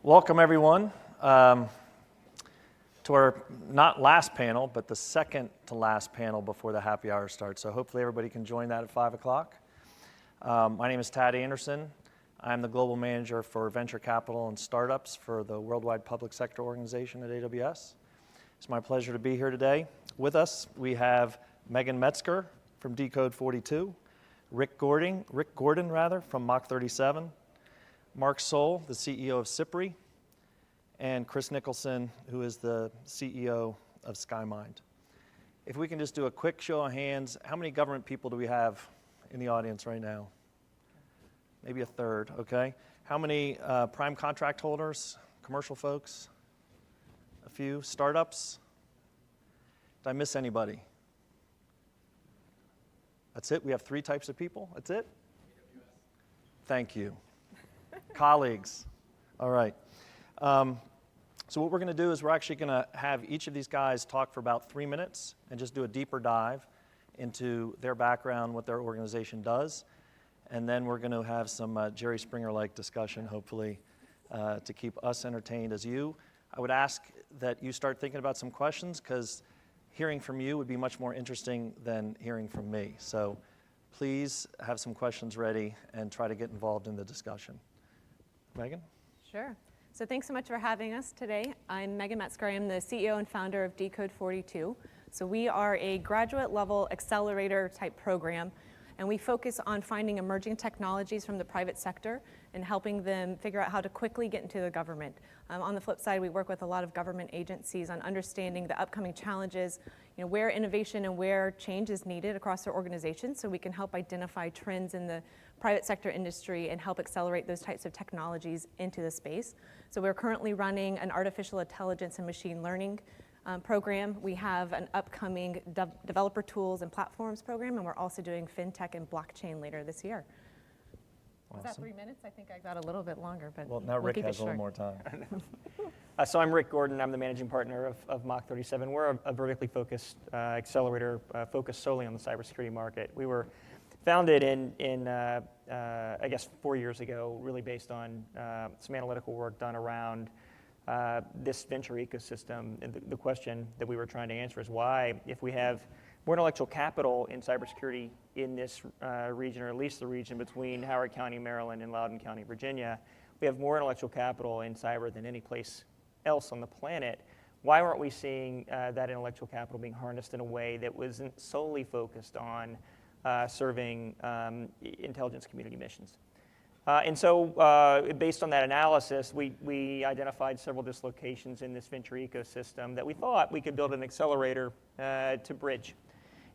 Welcome, everyone, to our not last panel, but the second to last panel before the happy hour starts. So hopefully everybody can join that at 5 o'clock. My name is Tad Anderson. I'm the Global Manager for Venture Capital and Startups for the Worldwide Public Sector Organization at AWS. It's my pleasure to be here today. With us, we have Megan Metzger from Decode 42, Rick Gordon from Mach 37, Mark Soll, the CEO of Cypri, and Chris Nicholson, who is the CEO of SkyMind. If we can just do a quick show of hands, how many government people do we have in the audience right now? Maybe a third, okay. How many prime contract holders, commercial folks? A few. Startups? Did I miss anybody? That's it? We have 3 types of people? That's it? Thank you. Colleagues. All right. So what we're going to do is we're actually going to have each of these guys talk for about 3 minutes and just do a deeper dive into their background, what their organization does. And then we're going to have some Jerry Springer-like discussion, hopefully, to keep us entertained as you. I would ask that you start thinking about some questions because hearing from you would be much more interesting than hearing from me. So please have some questions ready and try to get involved in the discussion. Megan? Sure. So thanks so much for having us today. I'm Megan Metzger. I'm the CEO and founder of Decode 42. So we are a graduate level accelerator type program, and we focus on finding emerging technologies from the private sector and helping them figure out how to quickly get into the government. On the flip side, we work with a lot of government agencies on understanding the upcoming challenges, where innovation and where change is needed across their organization, so we can help identify trends in the private sector industry and help accelerate those types of technologies into the space. So we're currently running an artificial intelligence and machine learning program. We have an upcoming developer tools and platforms program, and we're also doing fintech and blockchain later this year. Awesome. Was that 3 minutes? I think I got a little bit longer, but well, now Rick has a little more time. So I'm Rick Gordon. I'm the managing partner of Mach 37. We're a vertically focused accelerator focused solely on the cybersecurity market. We were founded in I guess 4 years ago, really based on some analytical work done around this venture ecosystem. And the question that we were trying to answer is why, if we have more intellectual capital in cybersecurity in this region, or at least the region between Howard County, Maryland, and Loudoun County, Virginia, we have more intellectual capital in cyber than any place else on the planet. Why aren't we seeing that intellectual capital being harnessed in a way that wasn't solely focused on serving intelligence community missions? And so based on that analysis, we identified several dislocations in this venture ecosystem that we thought we could build an accelerator to bridge.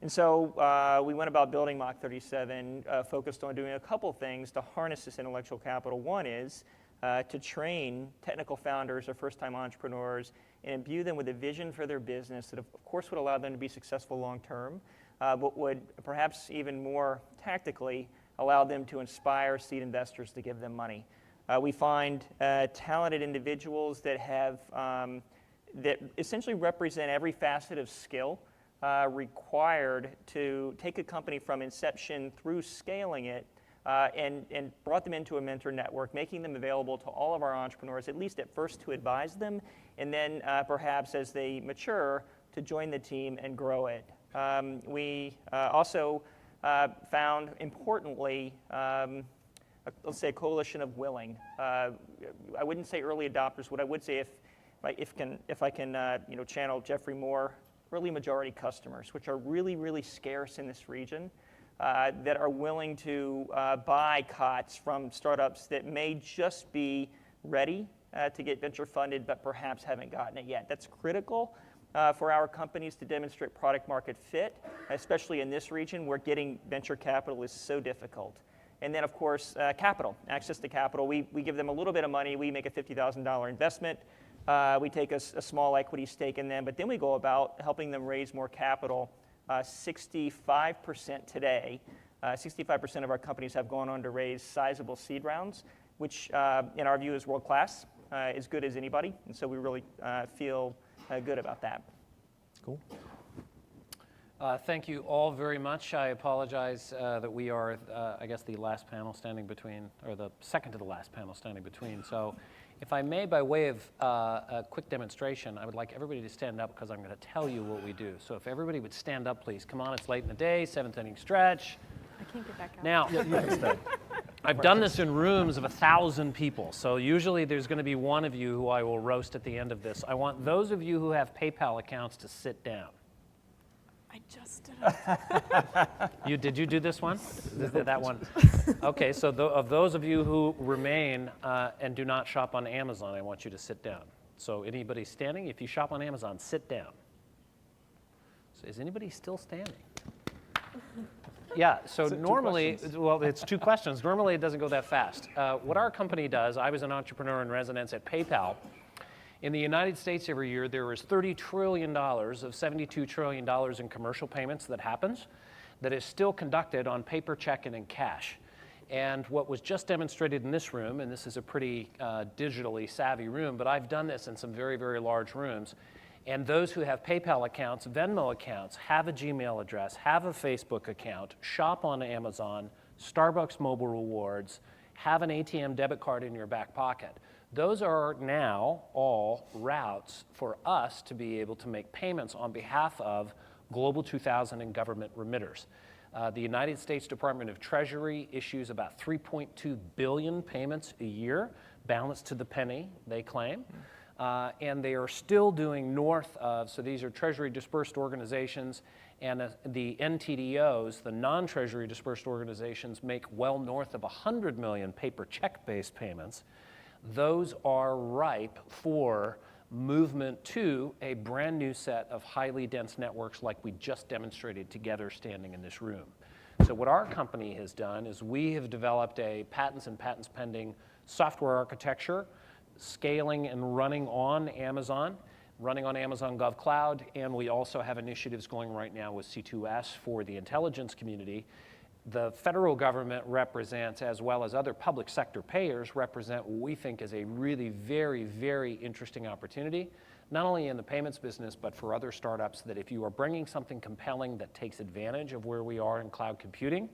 And so we went about building Mach 37, focused on doing a couple things to harness this intellectual capital. One is to train technical founders or first-time entrepreneurs and imbue them with a vision for their business that, of course, would allow them to be successful long-term, but would perhaps even more tactically allow them to inspire seed investors to give them money. We find talented individuals that have that essentially represent every facet of skill required to take a company from inception through scaling it and brought them into a mentor network, making them available to all of our entrepreneurs, at least at first to advise them, and then perhaps as they mature to join the team and grow it. We also found, importantly, let's say a coalition of willing. I wouldn't say early adopters. What I would say, if I can channel Jeffrey Moore, early majority customers, which are really, really scarce in this region, that are willing to buy COTS from startups that may just be ready to get venture funded, but perhaps haven't gotten it yet. That's critical for our companies to demonstrate product market fit, especially in this region where getting venture capital is so difficult. And then, of course, capital, access to capital. We give them a little bit of money. We make a $50,000 investment. We take a small equity stake in them, but then we go about helping them raise more capital. 65% today, 65% of our companies have gone on to raise sizable seed rounds, which in our view is world-class, as good as anybody. And so we really feel good about that. Cool. Thank you all very much. I apologize that we are, I guess, the last panel standing between, or the second to the last panel standing between. So If I may, by way of a quick demonstration, I would like everybody to stand up because I'm going to tell you what we do. So if everybody would stand up, please. Come on, it's late in the day, 7th inning stretch. I can't get back out. Now, You can stay. I've done this in rooms of 1,000 people, so usually there's going to be one of you who I will roast at the end of this. I want those of you who have PayPal accounts to sit down. I just did it. Did you do this one? That one? Okay, so of those of you who remain and do not shop on Amazon, I want you to sit down. So anybody standing, if you shop on Amazon, sit down. So is anybody still standing? Yeah, so normally, well, it's 2 questions. Normally, it doesn't go that fast. What our company does, I was an entrepreneur in residence at PayPal. In the United States every year, there is $30 trillion of $72 trillion in commercial payments that happens that is still conducted on paper, check, and in cash. And what was just demonstrated in this room, and this is a pretty digitally savvy room, but I've done this in some very, very large rooms. And those who have PayPal accounts, Venmo accounts, have a Gmail address, have a Facebook account, shop on Amazon, Starbucks Mobile Rewards, have an ATM debit card in your back pocket. Those are now all routes for us to be able to make payments on behalf of Global 2000 and government remitters. The United States Department of Treasury issues about 3.2 billion payments a year, balanced to the penny, they claim. And they are still doing north of, so these are Treasury dispersed organizations, and the NTDOs, the non-Treasury dispersed organizations, make well north of 100 million paper check-based payments. Those are ripe for movement to a brand new set of highly dense networks like we just demonstrated together standing in this room. So what our company has done is we have developed a patents and patents pending software architecture, scaling and running on Amazon Gov Cloud, and we also have initiatives going right now with C2S for the intelligence community. The federal government represents, as well as other public sector payers, represent what we think is a really very, very interesting opportunity, not only in the payments business, but for other startups, that if you are bringing something compelling that takes advantage of where we are in cloud computing,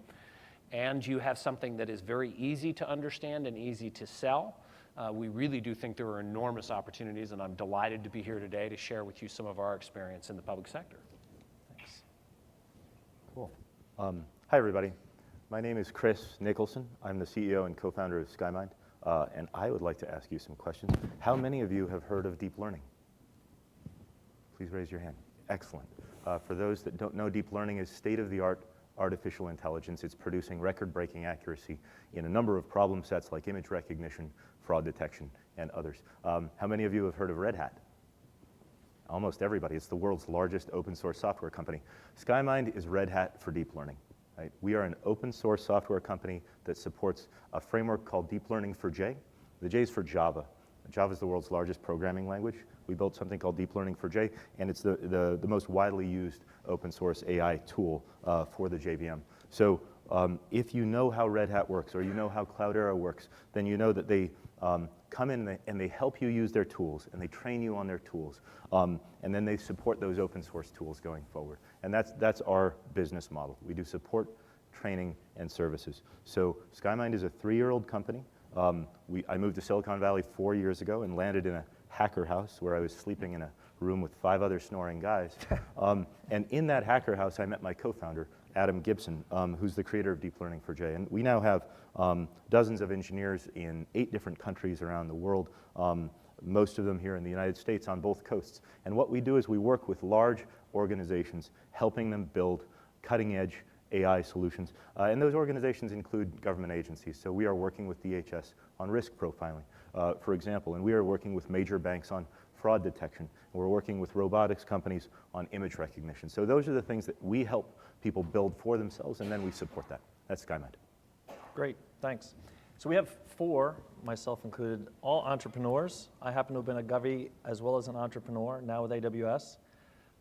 and you have something that is very easy to understand and easy to sell, we really do think there are enormous opportunities, and I'm delighted to be here today to share with you some of our experience in the public sector. Thanks. Cool. Hi, everybody. My name is Chris Nicholson. I'm the CEO and co-founder of SkyMind, and I would like to ask you some questions. How many of you have heard of deep learning? Please raise your hand. Excellent. For those that don't know, deep learning is state-of-the-art artificial intelligence. It's producing record-breaking accuracy in a number of problem sets like image recognition, fraud detection, and others. How many of you have heard of Red Hat? Almost everybody. It's the world's largest open source software company. SkyMind is Red Hat for deep learning. Right? We are an open source software company that supports a framework called Deep Learning for J. The J is for Java. Java is the world's largest programming language. We built something called Deep Learning for J, and it's the most widely used open source AI tool for the JVM. So if you know how Red Hat works, or you know how Cloudera works, then you know that they come in and they help you use their tools, and they train you on their tools, and then they support those open source tools going forward. And that's our business model. We do support, training, and services. So SkyMind is a 3-year-old company. I moved to Silicon Valley 4 years ago and landed in a hacker house where I was sleeping in a room with 5 other snoring guys. And in that hacker house, I met my co-founder, Adam Gibson, who's the creator of Deep Learning for J. And we now have dozens of engineers in 8 different countries around the world, most of them here in the United States on both coasts. And what we do is we work with large organizations, helping them build cutting-edge AI solutions. And those organizations include government agencies. So we are working with DHS on risk profiling, for example, and we are working with major banks on fraud detection. And we're working with robotics companies on image recognition. So those are the things that we help people build for themselves, and then we support that. That's SkyMind. Great, thanks. So we have 4, myself included, all entrepreneurs. I happen to have been a Govy as well as an entrepreneur, now with AWS.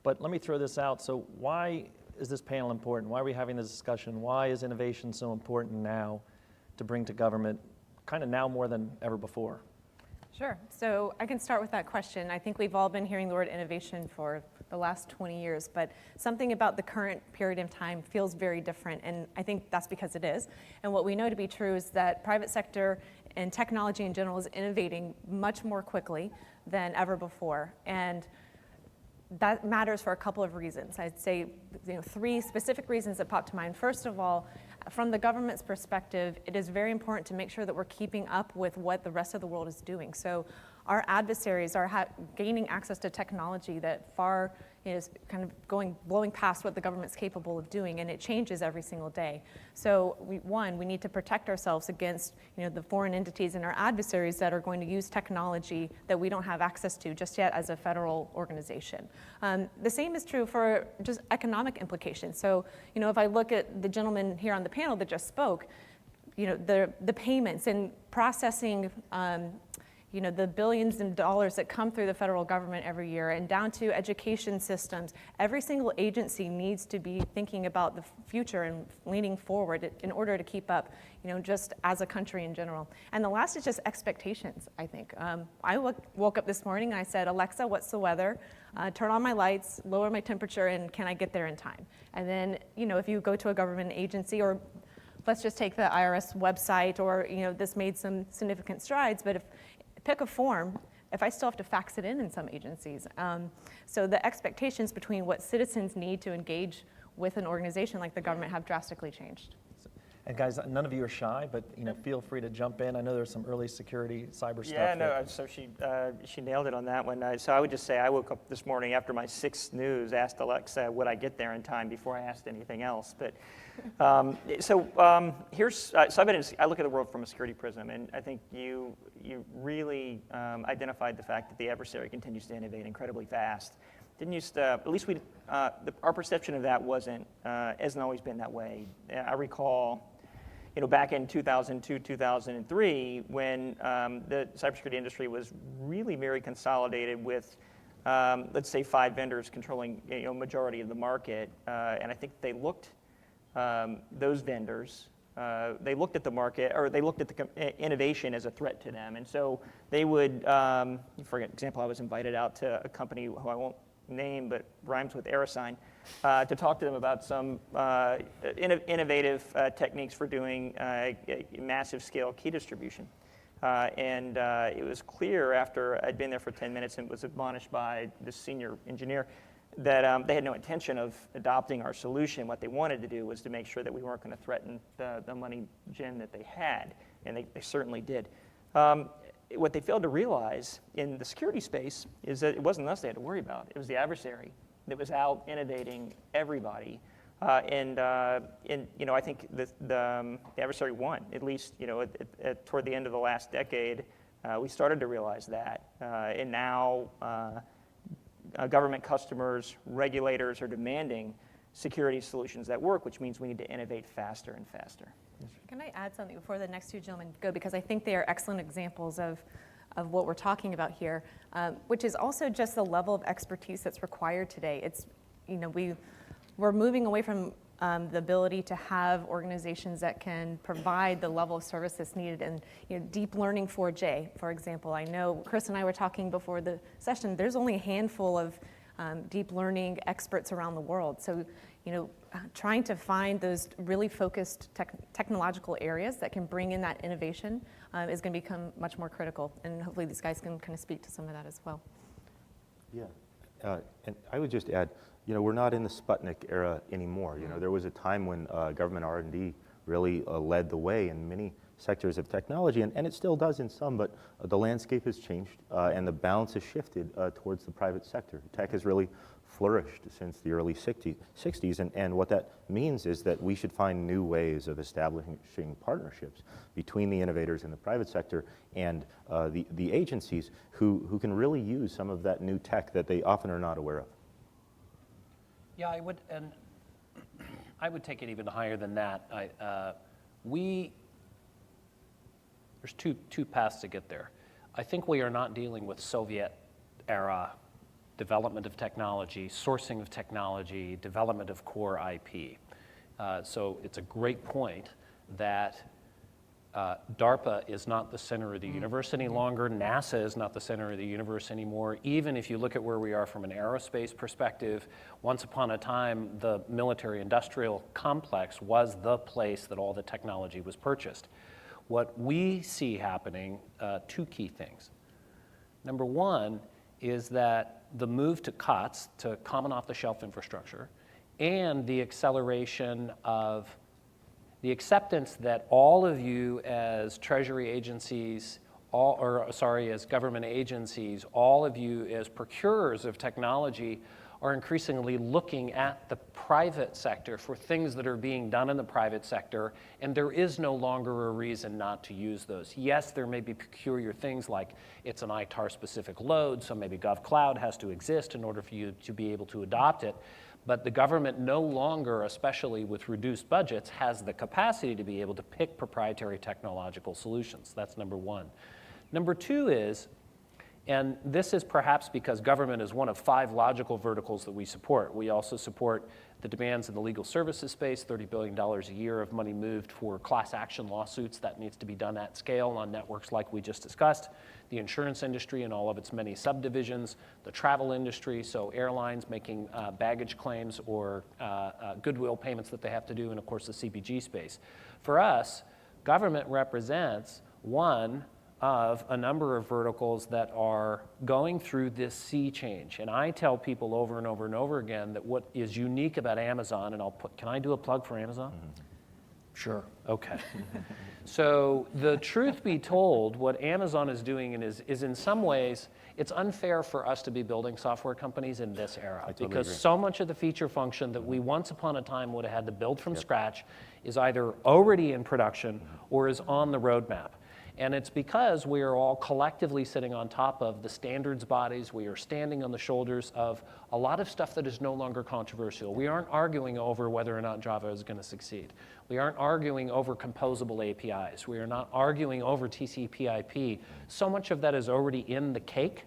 But let me throw this out. So why is this panel important? Why are we having this discussion? Why is innovation so important now to bring to government, kind of now more than ever before? Sure. So I can start with that question. I think we've all been hearing the word innovation for the last 20 years, but something about the current period of time feels very different, and I think that's because it is. And what we know to be true is that private sector and technology in general is innovating much more quickly than ever before. And that matters for a couple of reasons. I'd say 3 specific reasons that pop to mind. First of all, from the government's perspective, it is very important to make sure that we're keeping up with what the rest of the world is doing. So our adversaries are gaining access to technology that far is kind of blowing past what the government's capable of doing, and it changes every single day. So we need to protect ourselves against the foreign entities and our adversaries that are going to use technology that we don't have access to just yet as a federal organization. The same is true for just economic implications. So if I look at the gentleman here on the panel that just spoke, the payments and processing the billions of dollars that come through the federal government every year and down to education systems, every single agency needs to be thinking about the future and leaning forward in order to keep up, just as a country in general. And the last is just expectations, I think. I woke up this morning and I said, Alexa, what's the weather? Turn on my lights, lower my temperature, and can I get there in time? And then, if you go to a government agency, or let's just take the IRS website, or, this made some significant strides, but pick a form, if I still have to fax it in some agencies. So the expectations between what citizens need to engage with an organization like the government have drastically changed. And guys, none of you are shy, but feel free to jump in. I know there's some early security cyber stuff. Yeah, no, so she nailed it on that one. So I would just say I woke up this morning after my 6th snooze, asked Alexa, would I get there in time before I asked anything else. But here's, I look at the world from a security prism, and I think you really identified the fact that the adversary continues to innovate incredibly fast. Didn't used to, at least our perception of that hasn't always been that way. I recall, back in 2002, 2003, when the cybersecurity industry was really very consolidated with, let's say, 5 vendors controlling majority of the market, and I think they looked those vendors. They looked at the market, or they looked at the innovation as a threat to them, and so they would. For example, I was invited out to a company who I won't name, but rhymes with Aerosign, to talk to them about some innovative techniques for doing massive scale key distribution. And it was clear after I'd been there for 10 minutes and was admonished by the senior engineer that they had no intention of adopting our solution. What they wanted to do was to make sure that we weren't going to threaten the money gin that they had, and they certainly did. What they failed to realize in the security space is that it wasn't us they had to worry about. It was the adversary that was out innovating everybody. And I think the adversary won, at least toward the end of the last decade. We started to realize that. And now government customers, regulators are demanding security solutions that work, which means we need to innovate faster and faster. Can I add something before the next 2 gentlemen go? Because I think they are excellent examples of what we're talking about here, which is also just the level of expertise that's required today. It's, we're moving away from the ability to have organizations that can provide the level of service that's needed. And deep learning 4J, for example, I know Chris and I were talking before the session, there's only a handful of deep learning experts around the world. So, trying to find those really focused technological areas that can bring in that innovation is going to become much more critical. And hopefully these guys can kind of speak to some of that as well. Yeah, and I would just add, we're not in the Sputnik era anymore. There was a time when government R&D really led the way in many sectors of technology, and it still does in some, but the landscape has changed and the balance has shifted towards the private sector. Tech has really flourished since the early 60s, and what that means is that we should find new ways of establishing partnerships between the innovators in the private sector and the agencies who can really use some of that new tech that they often are not aware of. Yeah, I would take it even higher than that. There's two paths to get there. I think we are not dealing with Soviet era development of technology, sourcing of technology, development of core IP. So it's a great point that DARPA is not the center of the universe any longer. NASA is not the center of the universe anymore. Even if you look at where we are from an aerospace perspective, once upon a time, the military-industrial complex was the place that all the technology was purchased. what we see happening, two key things. Number one is that the move to COTS, to common off-the-shelf infrastructure, and the acceleration of the acceptance that all of you as treasury agencies, as government agencies, all of you as procurers of technology are increasingly looking at the private sector for things that are being done in the private sector, and there is no longer a reason not to use those. Yes, there may be peculiar things like it's an ITAR-specific load, so maybe GovCloud has to exist in order for you to be able to adopt it, but the government no longer, especially with reduced budgets, has the capacity to be able to pick proprietary technological solutions. That's number one. Number two is, and this is perhaps because government is one of 5 logical verticals that we support. We also support the demands in the legal services space, $30 billion a year of money moved for class action lawsuits. That needs to be done at scale on networks like we just discussed. The insurance industry and all of its many subdivisions, the travel industry, so airlines making baggage claims or goodwill payments that they have to do, and of course the CPG space. For us, government represents one of a number of verticals that are going through this sea change. And I tell people over and over and over again that what is unique about Amazon, and can I do a plug for Amazon? Mm-hmm. Sure. Okay. So the truth be told, what Amazon is doing is in some ways, it's unfair for us to be building software companies in this era. I totally agree. So much of the feature function that we once upon a time would have had to build from scratch is either already in production or is on the roadmap. And it's because we are all collectively sitting on top of the standards bodies. We are standing on the shoulders of a lot of stuff that is no longer controversial. We aren't arguing over whether or not Java is going to succeed. We aren't arguing over composable APIs. We are not arguing over TCP/IP. So much of that is already in the cake.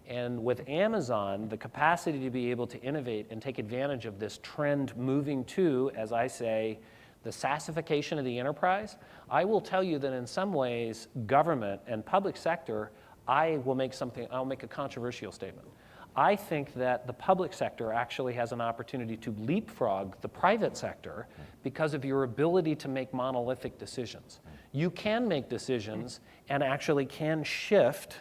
And with Amazon, the capacity to be able to innovate and take advantage of this trend moving to, as I say, the SaaSification of the enterprise, I will tell you that in some ways, government and public sector, I'll make a controversial statement. I think that the public sector actually has an opportunity to leapfrog the private sector because of your ability to make monolithic decisions. You can make decisions and actually can shift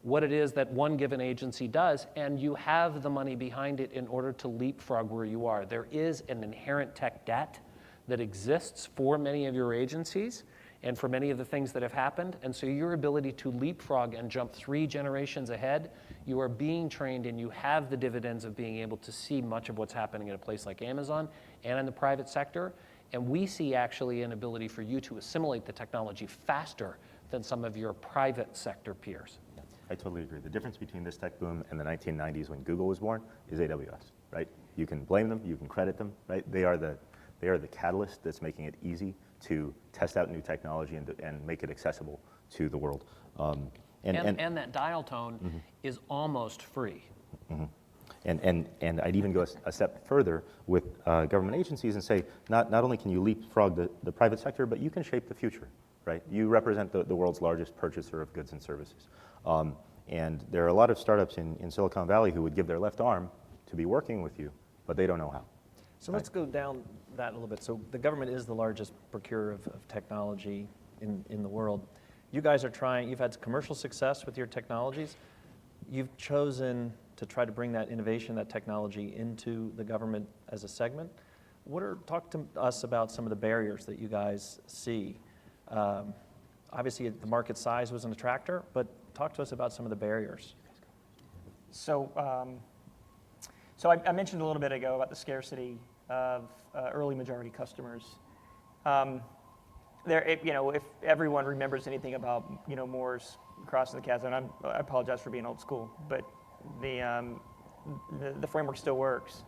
what it is that one given agency does, and you have the money behind it in order to leapfrog where you are. There is an inherent tech debt that exists for many of your agencies and for many of the things that have happened. And so your ability to leapfrog and jump 3 generations ahead, you are being trained and you have the dividends of being able to see much of what's happening at a place like Amazon and in the private sector. And we see actually an ability for you to assimilate the technology faster than some of your private sector peers. I totally agree. The difference between this tech boom and the 1990s when Google was born is AWS, right? You can blame them, you can credit them, right? They are the catalyst that's making it easy to test out new technology and make it accessible to the world. And that dial tone is almost free. Mm-hmm. And I'd even go a step further with government agencies and say, not only can you leapfrog the private sector, but you can shape the future, right? You represent the world's largest purchaser of goods and services. And there are a lot of startups in Silicon Valley who would give their left arm to be working with you, but they don't know how. So let's go down that a little bit. So the government is the largest procurer of technology in the world. You guys are you've had commercial success with your technologies. You've chosen to try to bring that innovation, that technology into the government as a segment. Talk to us about some of the barriers that you guys see. Obviously the market size was an attractor, but talk to us about some of the barriers. So I mentioned a little bit ago about the scarcity of early majority customers. If everyone remembers anything about Moore's crossing the chasm, and I apologize for being old school, but the framework still works.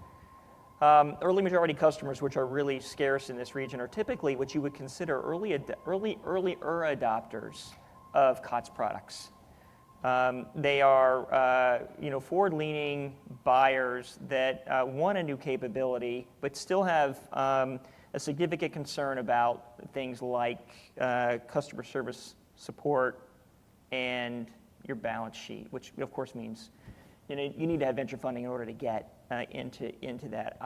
Early majority customers, which are really scarce in this region, are typically what you would consider earlier adopters of COTS products. They are forward-leaning buyers that want a new capability, but still have a significant concern about things like customer service support and your balance sheet, which of course means you need to have venture funding in order to get into that.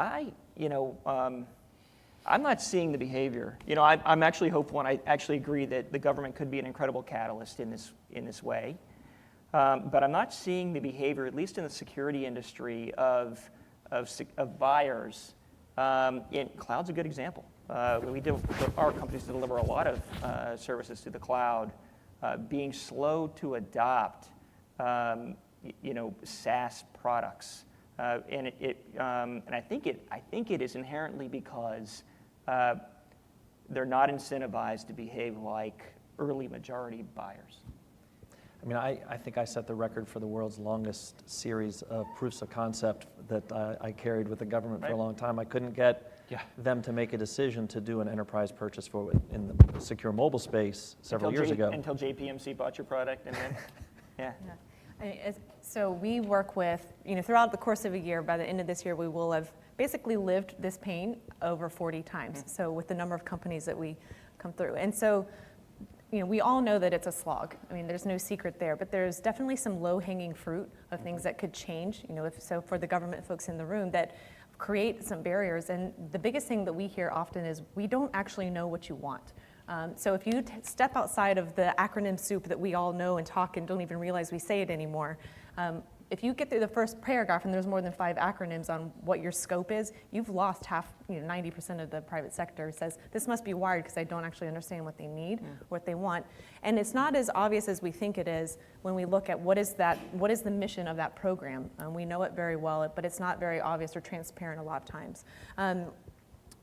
I'm not seeing the behavior. You know, I'm actually hopeful, and I actually agree that the government could be an incredible catalyst in this way. But I'm not seeing the behavior, at least in the security industry, of buyers. Cloud's a good example. Our companies deliver a lot of services to the cloud, being slow to adopt, SaaS products, and I think it is inherently because they're not incentivized to behave like early majority buyers. I mean, I think I set the record for the world's longest series of proofs of concept that I carried with the government for a long time. I couldn't get them to make a decision to do an enterprise purchase for in the secure mobile space several years ago. Until JPMC bought your product, and then, So we work with, throughout the course of a year, by the end of this year, we will have basically lived this pain over 40 times. So with the number of companies that we come through. And so, we all know that it's a slog. I mean, there's no secret there, but there's definitely some low-hanging fruit of things that could change, for the government folks in the room that create some barriers. And the biggest thing that we hear often is we don't actually know what you want. So if you step outside of the acronym soup that we all know and talk and don't even realize we say it anymore, if you get through the first paragraph and there's more than 5 acronyms on what your scope is, you've lost 90% of the private sector says, this must be wired because I don't actually understand what they need, what they want. And it's not as obvious as we think it is when we look at what is the mission of that program. We know it very well, but it's not very obvious or transparent a lot of times.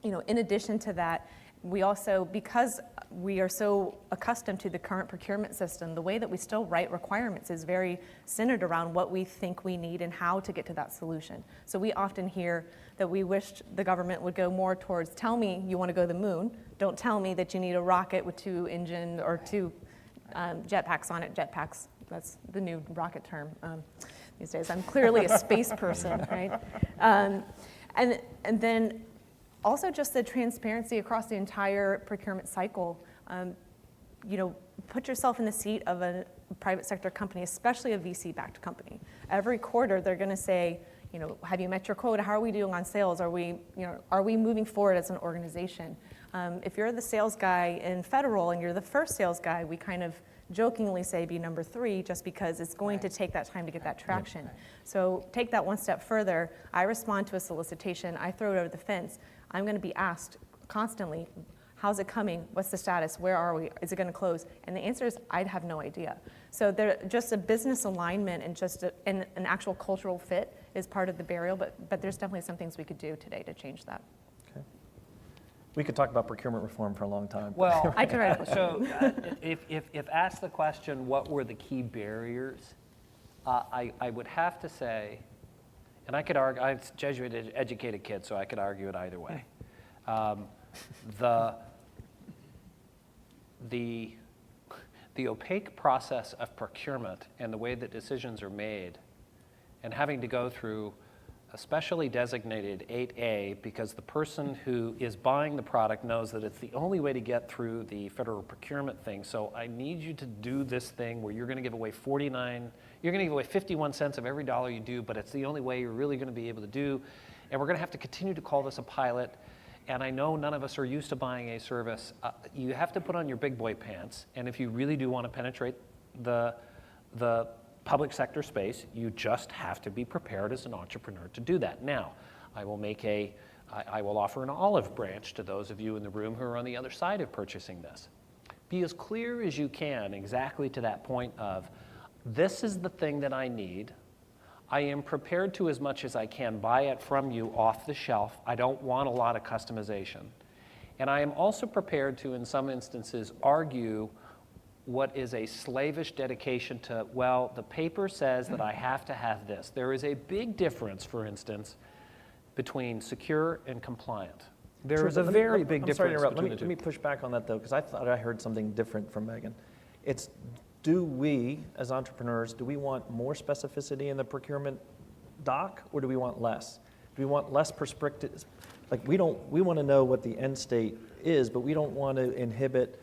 In addition to that, we also, because we are so accustomed to the current procurement system, the way that we still write requirements is very centered around what we think we need and how to get to that solution. So we often hear that we wished the government would go more towards, tell me you want to go to the moon, don't tell me that you need a rocket with 2 engines or 2 jetpacks on it. Jetpacks, that's the new rocket term these days. I'm clearly a space person, right? And then also just the transparency across the entire procurement cycle. Put yourself in the seat of a private sector company, especially a VC-backed company. Every quarter, they're going to say, have you met your quota? How are we doing on sales? Are we moving forward as an organization? If you're the sales guy in federal and you're the first sales guy, we kind of jokingly say be number 3 just because it's going to take that time to get that traction. So take that one step further. I respond to a solicitation. I throw it over the fence. I'm going to be asked constantly, how's it coming? What's the status? Where are we? Is it going to close? And the answer is, I'd have no idea. So just a business alignment and just an actual cultural fit is part of the barrier, but there's definitely some things we could do today to change that. Okay. We could talk about procurement reform for a long time. Well, I could write a book. so if asked the question, what were the key barriers, I would have to say, and I could argue, I'm a Jesuit educated kid, so I could argue it either way. The opaque process of procurement and the way that decisions are made, and having to go through a specially designated 8A because the person who is buying the product knows that it's the only way to get through the federal procurement thing. So I need you to do this thing where you're going to give away 51 cents of every dollar you do, but it's the only way you're really going to be able to do. And we're going to have to continue to call this a pilot. And I know none of us are used to buying a service. You have to put on your big boy pants. And if you really do want to penetrate the public sector space, you just have to be prepared as an entrepreneur to do that. Now, I will offer an olive branch to those of you in the room who are on the other side of purchasing this. Be as clear as you can exactly to that point of, this is the thing that I need. I am prepared to, as much as I can, buy it from you off the shelf. I don't want a lot of customization. And I am also prepared to, in some instances, argue what is a slavish dedication to, well, the paper says that I have to have this. There is a big difference, for instance, between secure and compliant. There is a very big difference. I'm sorry to interrupt. Between the two. Let me push back on that, though, because I thought I heard something different from Megan. It's, do we, as entrepreneurs, do we want more specificity in the procurement doc, or do we want less? Do we want less prescriptive? Like, we want to know what the end state is, but we don't want to inhibit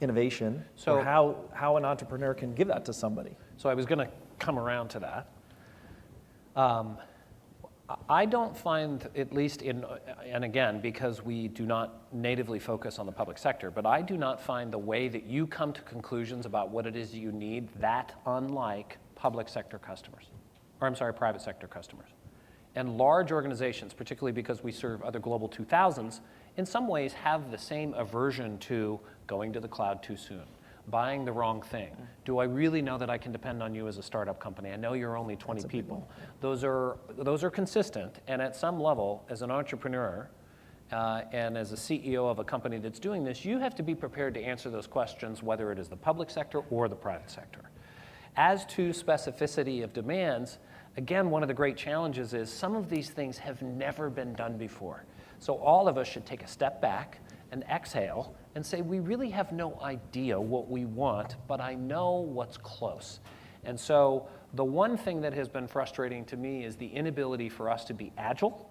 innovation, or how an entrepreneur can give that to somebody. So I was going to come around to that. I don't find, at least and again, because we do not natively focus on the public sector, but I do not find the way that you come to conclusions about what it is you need that unlike public sector customers, or I'm sorry, private sector customers. And large organizations, particularly because we serve other global 2000s, in some ways have the same aversion to going to the cloud too soon, buying the wrong thing. Do I really know that I can depend on you as a startup company? I know you're only 20 people. Those are consistent, and at some level, as an entrepreneur and as a CEO of a company that's doing this, you have to be prepared to answer those questions, whether it is the public sector or the private sector. As to specificity of demands, again, one of the great challenges is some of these things have never been done before. So all of us should take a step back and exhale and say, we really have no idea what we want, but I know what's close. And so the one thing that has been frustrating to me is the inability for us to be agile,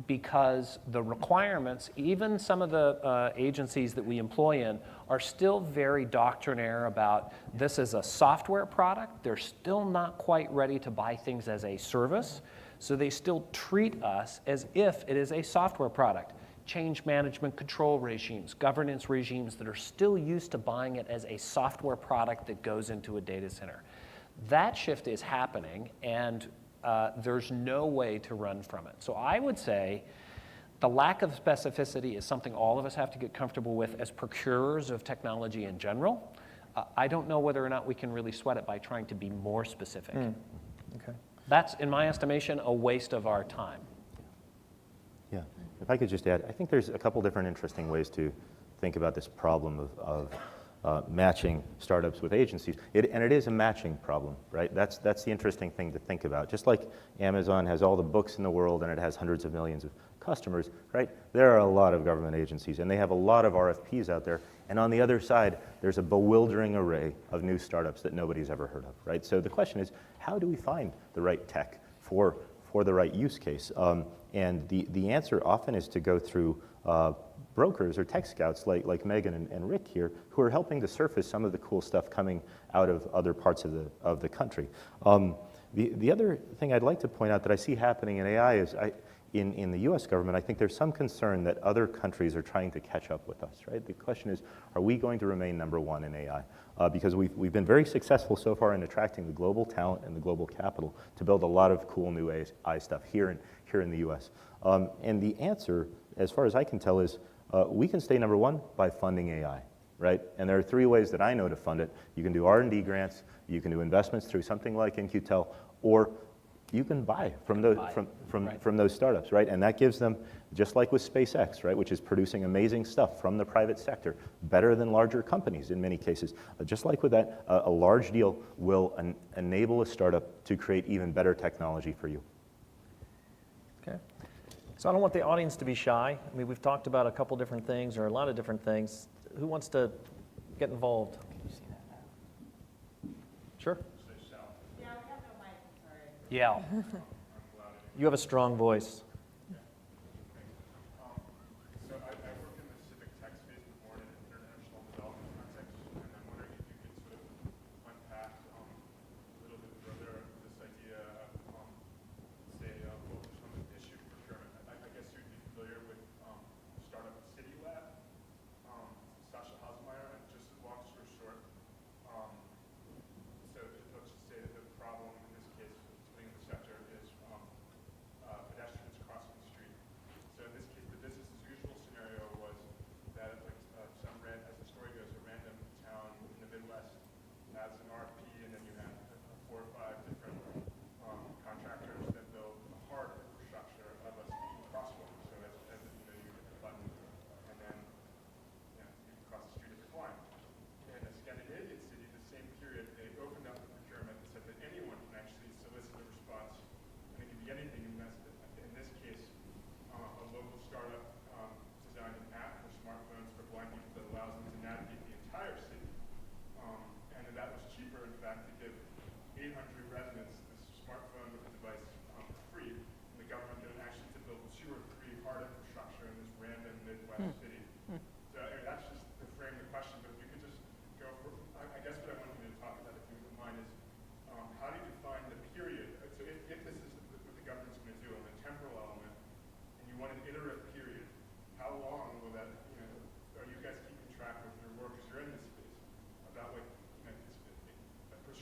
because the requirements, even some of the agencies that we employ in, are still very doctrinaire about this is a software product. They're still not quite ready to buy things as a service, so they still treat us as if it is a software product. Change management control regimes, governance regimes that are still used to buying it as a software product that goes into a data center. That shift is happening, and there's no way to run from it. So I would say the lack of specificity is something all of us have to get comfortable with as procurers of technology in general. I don't know whether or not we can really sweat it by trying to be more specific. Okay. That's, in my estimation, a waste of our time. Yeah, if I could just add, I think there's a couple different interesting ways to think about this problem of matching startups with agencies. And it is a matching problem, right? That's the interesting thing to think about. Just like Amazon has all the books in the world and it has hundreds of millions of customers, right? There are a lot of government agencies and they have a lot of RFPs out there. And on the other side, there's a bewildering array of new startups that nobody's ever heard of, right? So the question is, how do we find the right tech for the right use case? And the answer often is to go through brokers or tech scouts like Megan and Rick here, who are helping to surface some of the cool stuff coming out of other parts of the country. The other thing I'd like to point out that I see happening in AI is in the US government, I think there's some concern that other countries are trying to catch up with us, right? The question is, are we going to remain number one in AI? Because we've been very successful so far in attracting the global talent and the global capital to build a lot of cool new AI stuff here in the US. And the answer, as far as I can tell, is we can stay number one by funding AI, right? And there are three ways that I know to fund it. You can do R&D grants, you can do investments through something like In-Q-Tel, or you can buy from those startups, right? And that gives them, just like with SpaceX, right, which is producing amazing stuff from the private sector, better than larger companies in many cases. Just like with that, a large deal will enable a startup to create even better technology for you. Okay. So I don't want the audience to be shy. I mean, we've talked about a couple different things, or a lot of different things. Who wants to get involved? Sure. Yeah. You have a strong voice. So I work in the civic tech space, but more in an international development context, and I'm wondering if you could sort of unpack a little bit further this idea of, say, focus on the issue of procurement. I guess you'd be familiar with startup City Lab, Sasha Haselmeyer, and just long story short, so let's just say that the problem in this case between the sector is pedestrians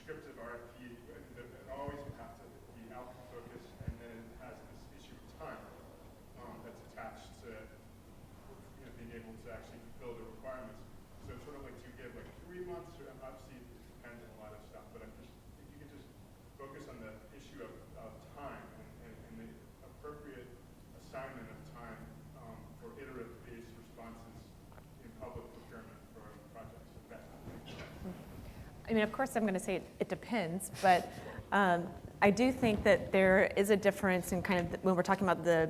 prescriptive RFP, it always would have to be outcome focused, and then it has this issue of time that's attached to being able to actually fulfill the requirements. So it's sort of like, do you give like 3 months, or obviously it depends on a lot of stuff, but if you could just focus on the issue of time and the appropriate assignment of time for iterative-based responses in public procurement for projects. I mean, of course, I'm going to say it depends, but I do think that there is a difference in kind of when we're talking about the,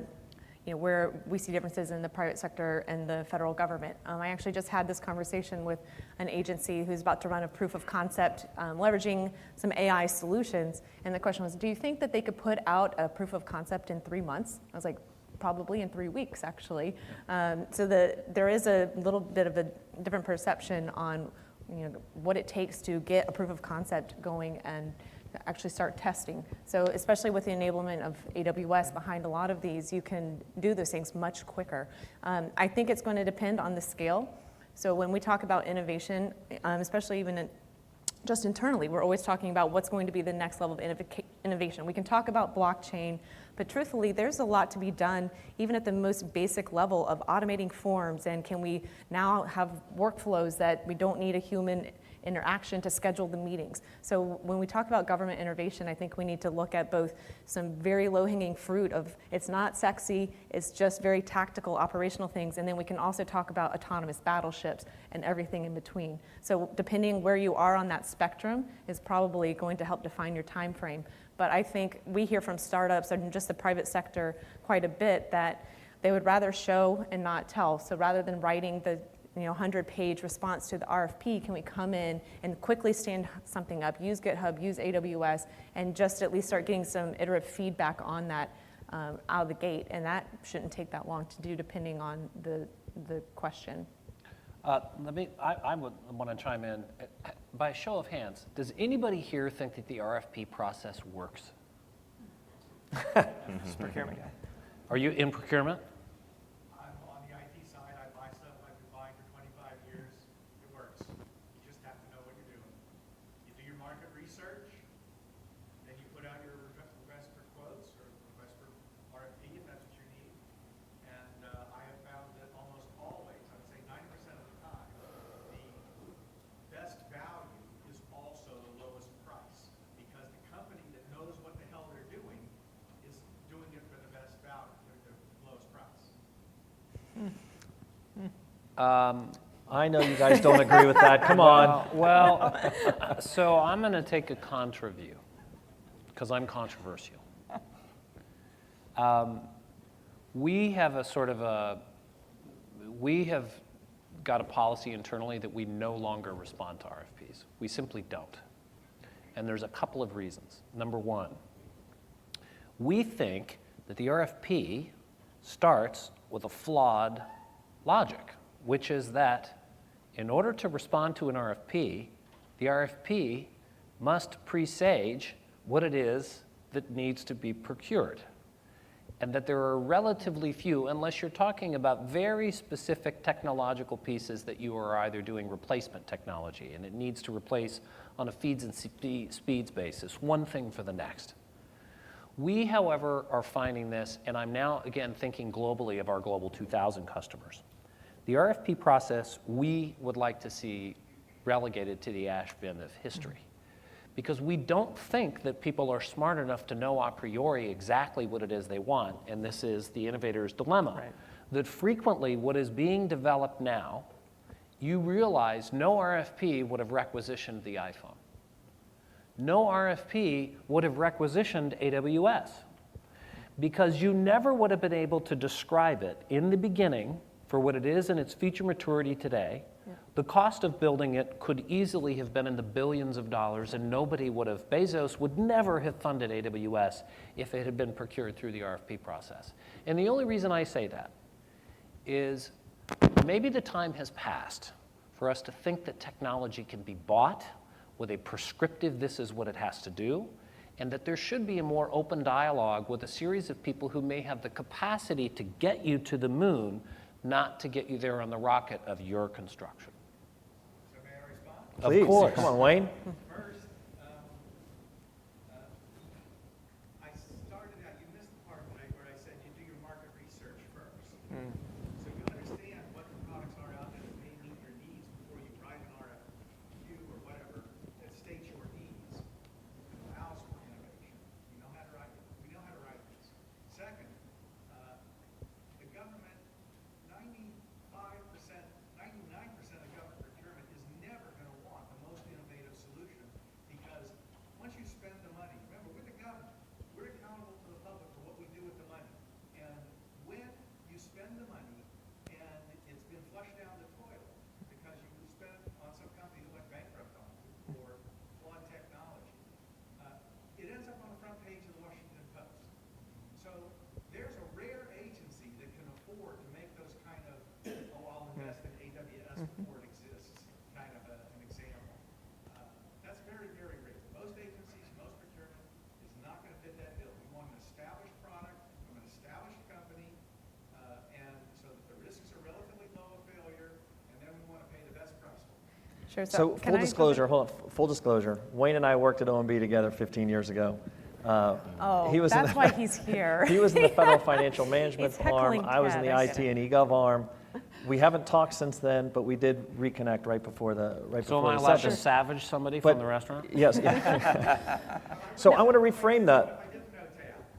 where we see differences in the private sector and the federal government. I actually just had this conversation with an agency who's about to run a proof of concept leveraging some AI solutions, and the question was, do you think that they could put out a proof of concept in 3 months? I was like, probably in 3 weeks, actually. So there is a little bit of a different perception on what it takes to get a proof of concept going and actually start testing. So especially with the enablement of AWS behind a lot of these, you can do those things much quicker. I think it's going to depend on the scale. So when we talk about innovation, especially even just internally, we're always talking about what's going to be the next level of innovation. We can talk about blockchain, but truthfully, there's a lot to be done, even at the most basic level of automating forms, and can we now have workflows that we don't need a human interaction to schedule the meetings. So when we talk about government innovation, I think we need to look at both some very low-hanging fruit of it's not sexy, it's just very tactical operational things, and then we can also talk about autonomous battleships and everything in between. So depending where you are on that spectrum is probably going to help define your time frame. But I think we hear from startups and just the private sector quite a bit that they would rather show and not tell. So rather than writing the 100-page response to the RFP, can we come in and quickly stand something up, use GitHub, use AWS, and just at least start getting some iterative feedback on that out of the gate? And that shouldn't take that long to do, depending on the question. I would want to chime in. By a show of hands, does anybody here think that the RFP process works? Procurement guy. Are you in procurement? I'm on the IT side. I buy stuff I've been buying for 25 years. It works. You just have to know what you're doing. You do your market research, then you put out your request for quotes or request for RFP if that's what you need. And I have found that almost always, I would say 90% of the time, the best value is also the lowest price, because the company that knows what the hell they're doing is doing it for the best value, the lowest price. I know you guys don't agree with that. Come on. Well, so I'm going to take a contra view, because I'm controversial. We have got a policy internally that we no longer respond to RFPs. We simply don't. And there's a couple of reasons. Number one, we think that the RFP starts with a flawed logic, which is that in order to respond to an RFP, the RFP must presage what it is that needs to be procured. And that there are relatively few, unless you're talking about very specific technological pieces that you are either doing replacement technology, and it needs to replace on a feeds and speeds basis, one thing for the next. We, however, are finding this, and I'm now, again, thinking globally of our Global 2000 customers. The RFP process we would like to see relegated to the ash bin of history, because we don't think that people are smart enough to know a priori exactly what it is they want, and this is the innovator's dilemma. Right. That frequently what is being developed now, you realize no RFP would have requisitioned the iPhone. No RFP would have requisitioned AWS, because you never would have been able to describe it in the beginning for what it is in its feature maturity today. Yeah. The cost of building it could easily have been in the billions of dollars, and nobody would have, Bezos would never have funded AWS if it had been procured through the RFP process. And the only reason I say that is maybe the time has passed for us to think that technology can be bought with a prescriptive, this is what it has to do, and that there should be a more open dialogue with a series of people who may have the capacity to get you to the moon, not to get you there on the rocket of your construction. So may I respond? Please. Of course. Come on, Wayne. First, Sure. So can full I jump in? disclosure, hold on, full disclosure. Wayne and I worked at OMB together 15 years ago. Oh, he was in that's why he's here. He was in the federal financial management He's arm. heckling I was in the Ted, I IT get it. and eGov arm. We haven't talked since then, but we did reconnect right before the So am before I the allowed session. to savage somebody But- from the restaurant? Yes. Yeah. So I want to reframe that.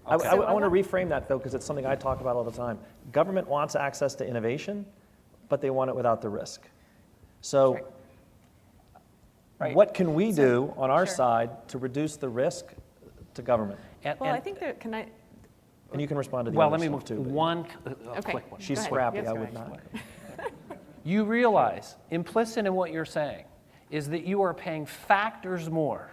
I want to reframe that, though, because it's something I talk about all the time. Government wants access to innovation, but they want it without the risk. So Right. what can we do on our Sure. side to reduce the risk to government? Well, I think can I? And you can respond to the Well, other let me stuff, move to too. but one Okay. quick one. She's Go ahead. scrappy, Yes, I go would ahead. not. You realize, implicit in what you're saying, is that you are paying factors more.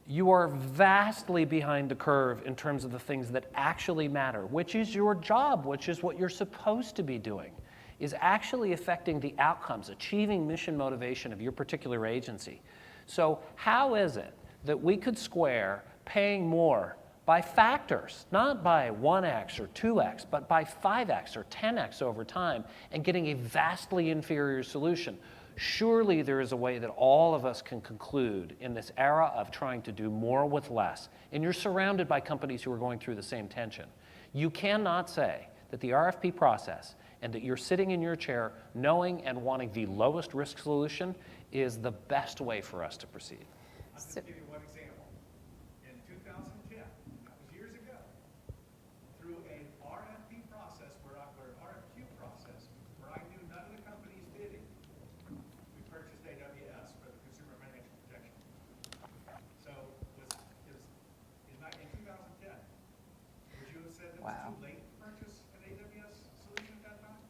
You are vastly behind the curve in terms of the things that actually matter, which is your job, which is what you're supposed to be doing, is actually affecting the outcomes, achieving mission motivation of your particular agency. So how is it that we could square paying more by factors, not by 1x or 2x, but by 5x or 10x over time, and getting a vastly inferior solution? Surely there is a way that all of us can conclude in this era of trying to do more with less. And you're surrounded by companies who are going through the same tension. You cannot say that the RFP process and that you're sitting in your chair knowing and wanting the lowest risk solution is the best way for us to proceed. I'll just give you one example. In 2010, that was years ago, through a RFP process, or RFQ process, where I knew none of the companies bidding, we purchased AWS for the consumer financial protection. So in 2010, would you have said it was too late to purchase an AWS solution at that time?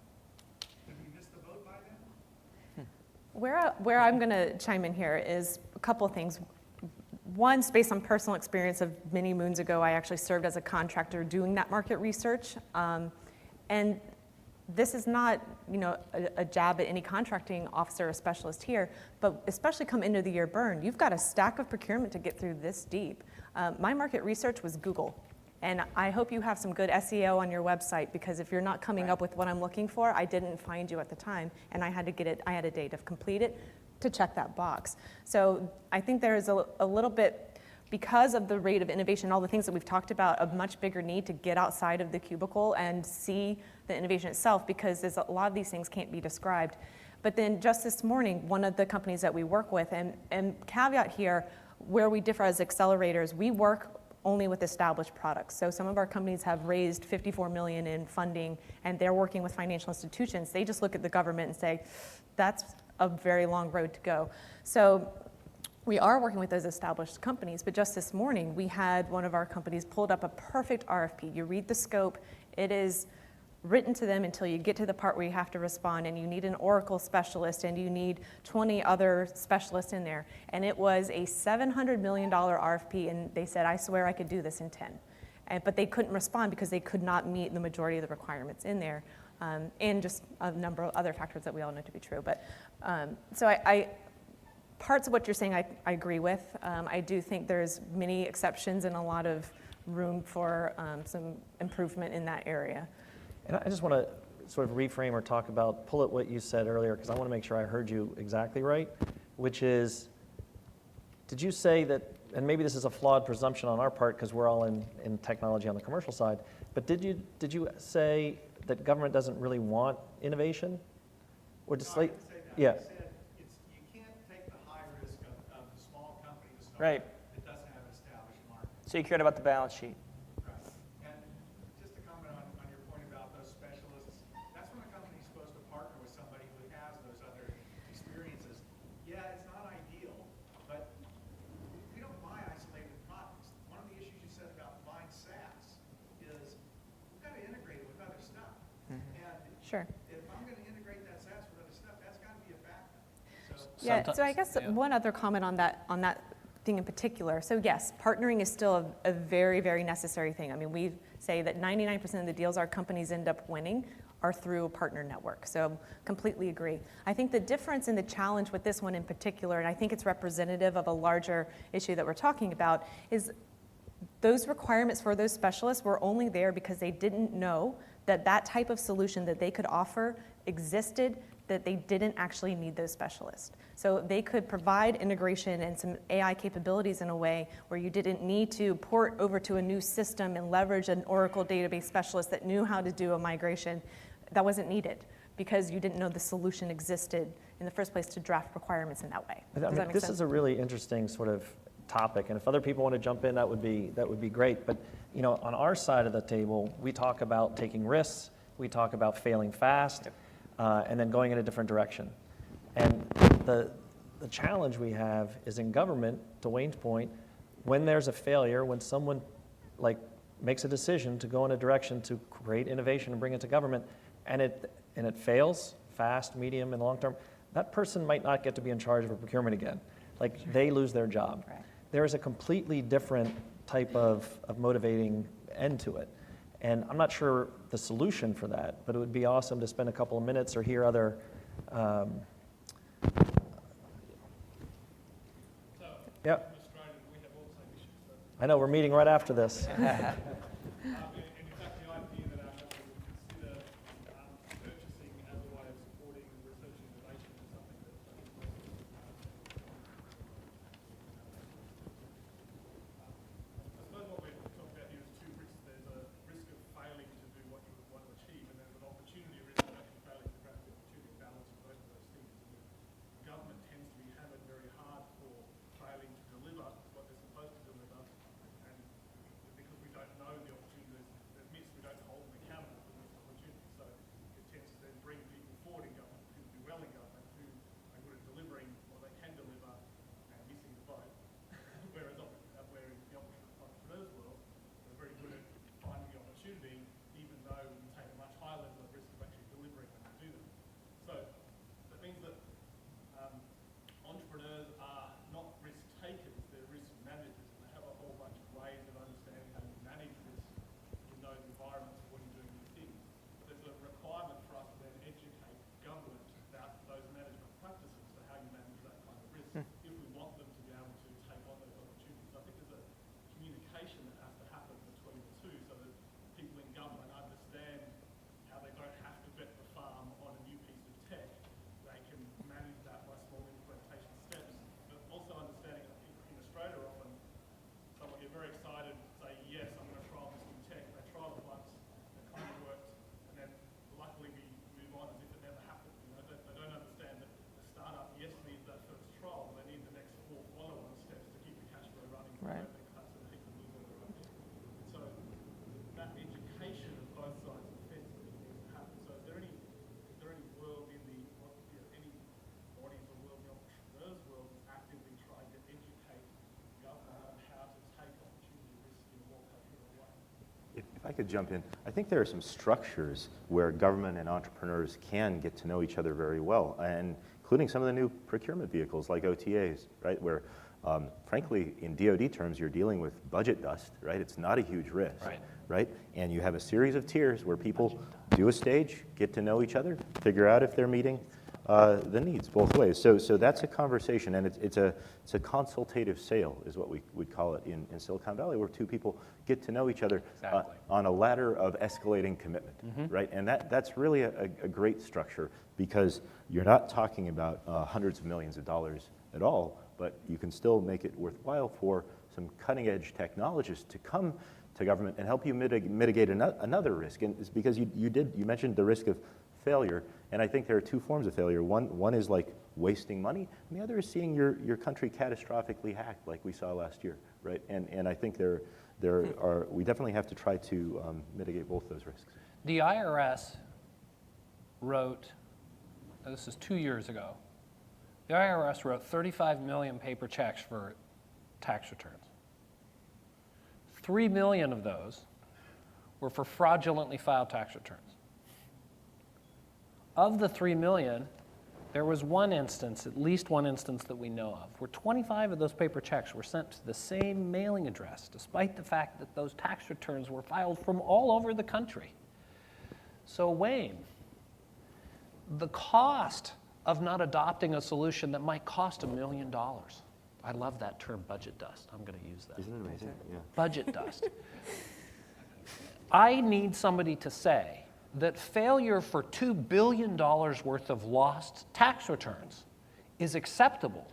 Did we miss the boat by then? Where I'm going to chime in here is a couple of things. One, based on personal experience of many moons ago, I actually served as a contractor doing that market research. And this is not, a jab at any contracting officer or specialist here, but especially come end of the year burn, you've got a stack of procurement to get through this deep. My market research was Google. And I hope you have some good SEO on your website, because if you're not coming up with what I'm looking for, I didn't find you at the time, and I had to get it, I had a day to complete it to check that box. So I think there is a little bit, because of the rate of innovation, all the things that we've talked about, a much bigger need to get outside of the cubicle and see the innovation itself, because there's a lot of these things can't be described. But then just this morning, one of the companies that we work with, and caveat here, where we differ as accelerators, we work only with established products. So some of our companies have raised $54 million in funding, and they're working with financial institutions. They just look at the government and say, that's a very long road to go. So we are working with those established companies, but just this morning, we had one of our companies pulled up a perfect RFP. You read the scope, it is written to them until you get to the part where you have to respond, and you need an Oracle specialist, and you need 20 other specialists in there. And it was a $700 million RFP, and they said, I swear I could do this in 10. But they couldn't respond because they could not meet the majority of the requirements in there, and just a number of other factors that we all know to be true. But so I parts of what you're saying I agree with. I do think there's many exceptions and a lot of room for some improvement in that area. And I just want to sort of reframe or pull at what you said earlier, because I want to make sure I heard you exactly right, which is, did you say that, and maybe this is a flawed presumption on our part because we're all in technology on the commercial side, but did you say that government doesn't really want innovation? Or just No, I didn't say that. yeah. I said you can't take the high risk of the small company to start Right. that doesn't have an established market. So you cared about the balance sheet. Right. And just to comment on your point about those specialists, that's when a company's supposed to partner with somebody who has those other experiences. Yeah, it's not ideal, but we don't buy isolated products. One of the issues you said about buying SaaS is we've got to integrate it with other stuff. And Sure. if I'm going to integrate that SaaS with other stuff, that's got to be a factor. So Yeah, so I guess yeah. one other comment on that thing in particular. So yes, partnering is still a very, very necessary thing. I mean, we say that 99% of the deals our companies end up winning are through a partner network. So completely agree. I think the difference and the challenge with this one in particular, and I think it's representative of a larger issue that we're talking about, is those requirements for those specialists were only there because they didn't know that that type of solution that they could offer existed that they didn't actually need those specialists. So they could provide integration and some AI capabilities in a way where you didn't need to port over to a new system and leverage an Oracle database specialist that knew how to do a migration. That wasn't needed because you didn't know the solution existed in the first place to draft requirements in that way. Does that make this sense? is a really interesting sort of topic, and if other people want to jump in, that would be great. But on our side of the table, we talk about taking risks, we talk about failing fast, and then going in a different direction. And the challenge we have is in government, to Wayne's point, when there's a failure, when someone makes a decision to go in a direction to create innovation and bring it to government, and it fails fast, medium, and long term, that person might not get to be in charge of a procurement again. They lose their job. Right. There is a completely different type of motivating end to it. And I'm not sure the solution for that, but it would be awesome to spend a couple of minutes or hear other. Yeah. I know, we're meeting right after this. Right. So that education of both sides of the fence needs to happen. So is there any world in the any bodies or world in the entrepreneurs world that's actively trying to educate government on how to take opportunity risk in a more coherent way? If I could jump in, I think there are some structures where government and entrepreneurs can get to know each other very well, and including some of the new procurement vehicles like OTAs, right, where frankly, in DoD terms, you're dealing with budget dust, right? It's not a huge risk, right? And you have a series of tiers where people do a stage, get to know each other, figure out if they're meeting the needs both ways. So that's a conversation, and it's a consultative sale is what we would call it in Silicon Valley, where two people get to know each other on a ladder of escalating commitment, right? And that's really a great structure, because you're not talking about hundreds of millions of dollars at all, but you can still make it worthwhile for some cutting-edge technologists to come to government and help you mitigate another risk. And it's because you mentioned the risk of failure, and I think there are two forms of failure. One is like wasting money, and the other is seeing your country catastrophically hacked, like we saw last year, right? And I think we definitely have to try to mitigate both those risks. The IRS wrote, this is 2 years ago, the IRS wrote 35 million paper checks for tax returns. 3 million of those were for fraudulently filed tax returns. Of the 3 million, there was one instance, at least one instance that we know of, where 25 of those paper checks were sent to the same mailing address, despite the fact that those tax returns were filed from all over the country. So Wayne, the cost of not adopting a solution that might cost $1 million. I love that term, budget dust. I'm going to use that. Isn't it amazing? Yeah. Budget dust. I need somebody to say, that failure for $2 billion worth of lost tax returns is acceptable,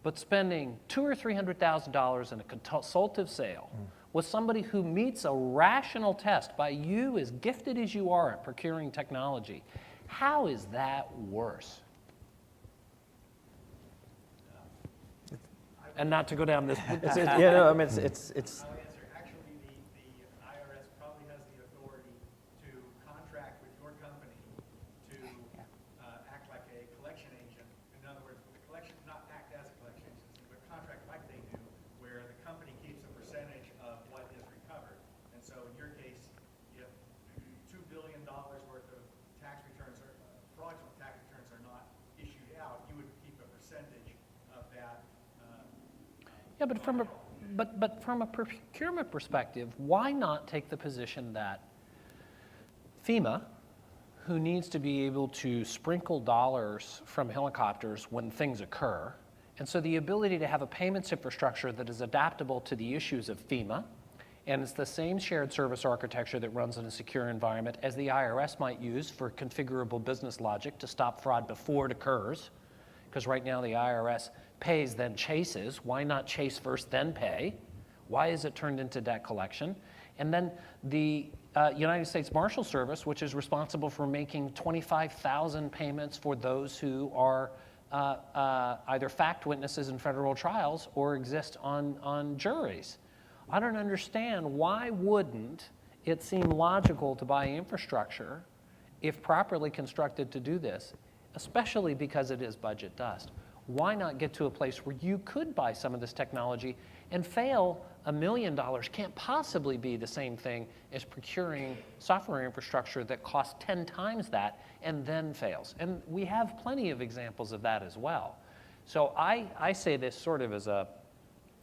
but spending $200,000 or $300,000 in a consultative sale with somebody who meets a rational test by you, as gifted as you are at procuring technology, how is that worse? And not to go down this. It's, yeah, no, I mean, it's I'll answer. Actually, the IRS probably has the authority to contract with your company to act like a collection agent. In other words, the collection, not act as a collection agency, but contract like they do, where the company keeps a percentage of what is recovered. And so in your case, if $2 billion worth of tax returns or fraudulent tax returns are not issued out, you would keep a percentage of that. Yeah, but from a procurement perspective, why not take the position that FEMA, who needs to be able to sprinkle dollars from helicopters when things occur, and so the ability to have a payments infrastructure that is adaptable to the issues of FEMA, and it's the same shared service architecture that runs in a secure environment as the IRS might use for configurable business logic to stop fraud before it occurs, because right now the IRS pays, then chases. Why not chase first, then pay? Why is it turned into debt collection? And then the United States Marshal Service, which is responsible for making 25,000 payments for those who are either fact witnesses in federal trials or exist on juries. I don't understand, why wouldn't it seem logical to buy infrastructure, if properly constructed, to do this, especially because it is budget dust? Why not get to a place where you could buy some of this technology and fail? $1 million can't possibly be the same thing as procuring software infrastructure that costs 10 times that and then fails. And we have plenty of examples of that as well. So I say this sort of as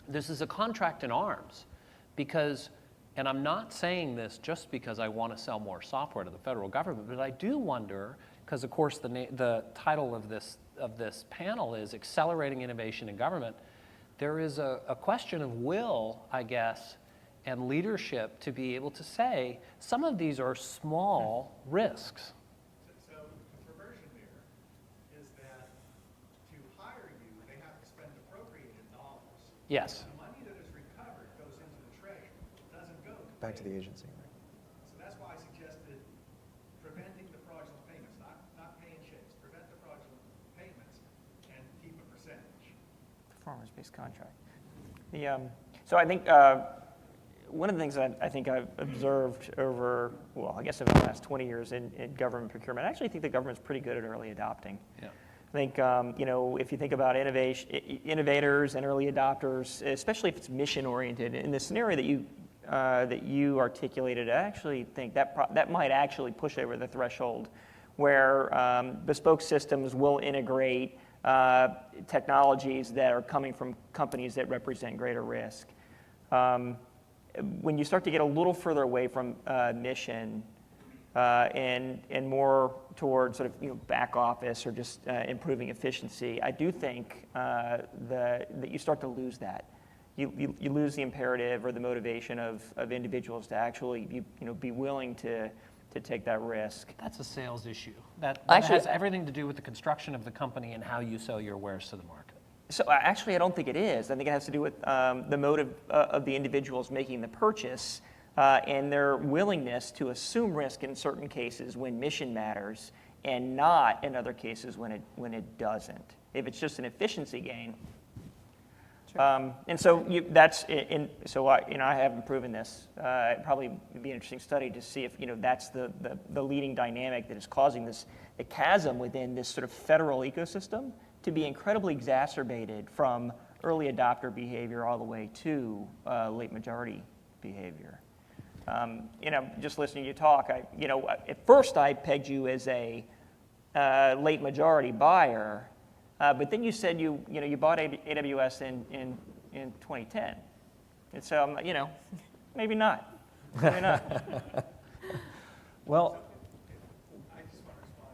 this is a contract in arms, because, and I'm not saying this just because I want to sell more software to the federal government, but I do wonder, because of course the title of this panel is Accelerating Innovation in Government. There is a question of will, I guess, and leadership to be able to say some of these are small risks. So the perversion there is that to hire you, they have to spend appropriated dollars. Yes. The money that is recovered goes into the treasury. It doesn't go back to the pay. agency. So that's why I suggested preventing the fraudulent payments, not paying checks. Prevent the fraudulent payments and keep a percentage. Performance-based contract. So I think one of the things that I think I've observed over, well, I guess over the last 20 years in government procurement, I actually think the government's pretty good at early adopting. Yeah. I think, if you think about innovators and early adopters, especially if it's mission-oriented, in the scenario that you articulated, I actually think that might actually push over the threshold where bespoke systems will integrate technologies that are coming from companies that represent greater risk. When you start to get a little further away from mission and more towards sort of back office or just improving efficiency, I do think that you start to lose that. You lose the imperative or the motivation of individuals to actually be willing to take that risk. That's a sales issue. That Actually, has everything to do with the construction of the company and how you sell your wares to the market. So actually, I don't think it is. I think it has to do with the motive of the individuals making the purchase and their willingness to assume risk in certain cases when mission matters, and not in other cases when it doesn't. If it's just an efficiency gain. And so I haven't proven this. It'd probably be an interesting study to see if that's the leading dynamic that is causing this a chasm within this sort of federal ecosystem to be incredibly exacerbated from early adopter behavior all the way to late majority behavior. Just listening to you talk, at first I pegged you as a late majority buyer. But then you said you bought AWS in 2010, and so maybe not. Maybe not. Well, I just want to respond.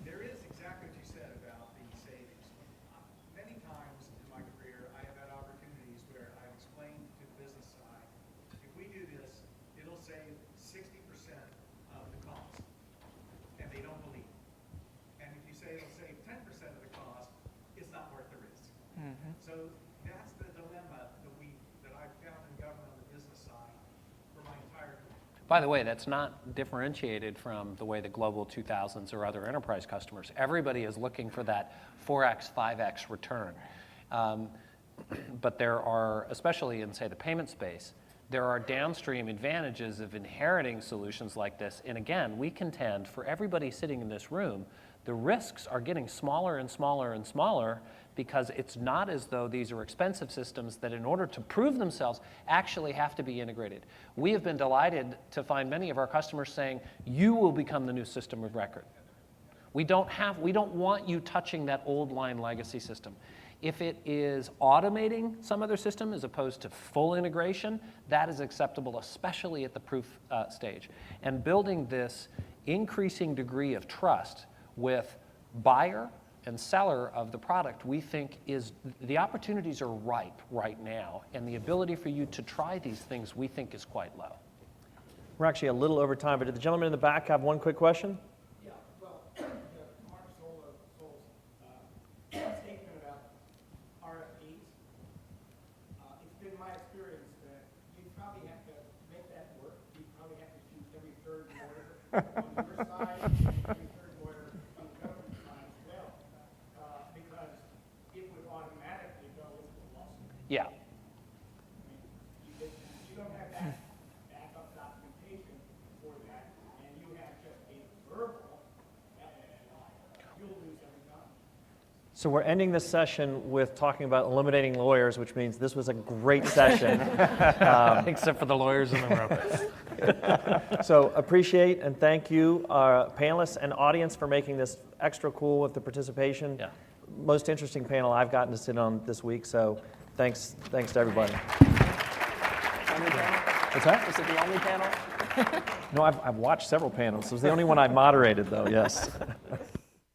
There is exactly what you said about the savings. Many times in my career, I have had opportunities where I've explained to the business side, if we do this, it'll save 60% By the way, that's not differentiated from the way the Global 2000s or other enterprise customers. Everybody is looking for that 4x, 5x return. But there are, especially in, say, the payment space, there are downstream advantages of inheriting solutions like this. And again, we contend for everybody sitting in this room, the risks are getting smaller and smaller and smaller because it's not as though these are expensive systems that in order to prove themselves actually have to be integrated. We have been delighted to find many of our customers saying, you will become the new system of record. We don't want you touching that old line legacy system. If it is automating some other system as opposed to full integration, that is acceptable, especially at the proof stage. And building this increasing degree of trust with buyer and seller of the product, we think is, the opportunities are ripe right now, and the ability for you to try these things we think is quite low. We're actually a little over time, but did the gentleman in the back have one quick question? Yeah, well, Mark Soul's statement about RFPs, it's been my experience that you probably have to make that work. You probably have to shoot every third lawyer on your side, and every third lawyer on the government side as well, because it would automatically go into a lawsuit. Yeah. You don't have that backup documentation for that, and you have just a verbal, you'll lose every time. So we're ending this session with talking about eliminating lawyers, which means this was a great session. Except for the lawyers in the room. So appreciate and thank you, panelists and audience, for making this extra cool with the participation. Yeah. Most interesting panel I've gotten to sit on this week, so thanks to everybody. Only panel? What's that? Is it the only panel? No, I've watched several panels. It was the only one I moderated, though, yes.